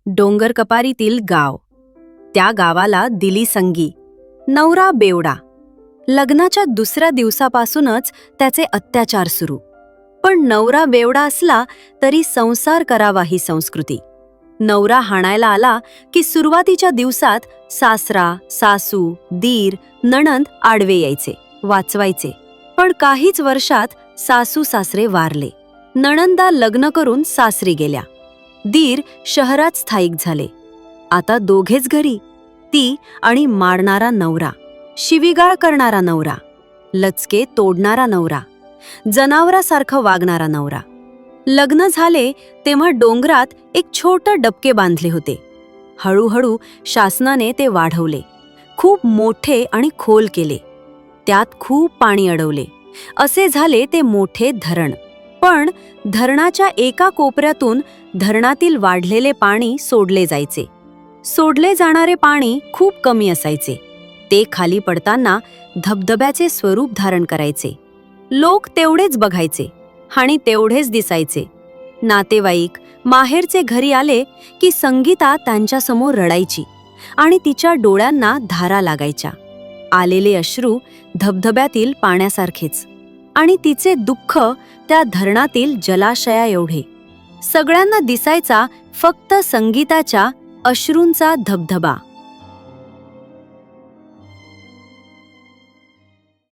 डोंगर कपारीतील गाव. त्या गावाला दिली संगी. नवरा बेवडा. लग्नाच्या दुसऱ्या दिवसापासूनच त्याचे अत्याचार सुरू. पण नवरा बेवडा असला तरी संसार करावा ही संस्कृती. नवरा हाणायला आला की सुरुवातीच्या दिवसात सासरा, सासू, दीर, नणंद आडवे यायचे, वाचवायचे. पण काहीच वर्षात सासू सासरे वारले. नणंदा लग्न करून सासरी गेल्या. दीर शहरात स्थायिक झाले. आता दोघेच घरी, ती आणि मारणारा नवरा, शिवीगाळ करणारा नवरा, लचके तोडणारा नवरा, जनावरासारखं वागणारा नवरा. लग्न झाले तेव्हा डोंगरात एक छोटं डबके बांधले होते. हळूहळू शासनाने ते वाढवले, खूप मोठे आणि खोल केले. त्यात खूप पाणी अडवले. असे झाले ते मोठे धरण. पण धरणाच्या एका कोपऱ्यातून धरणातील वाढलेले पाणी सोडले जायचे. सोडले जाणारे पाणी खूप कमी असायचे. ते खाली पडताना धबधब्याचे स्वरूप धारण करायचे. लोक तेवढेच बघायचे आणि तेवढेच दिसायचे. नातेवाईक माहेरचे घरी आले की संगीता त्यांच्यासमोर रडायची आणि तिच्या डोळ्यांना धारा लागायच्या. आलेले अश्रू धबधब्यातील पाण्यासारखेच आणि तिचे दुःख त्या धरणातील जलाशया एवढे. सगळ्यांना दिसायचा फक्त संगीताच्या अश्रूंचा धबधबा.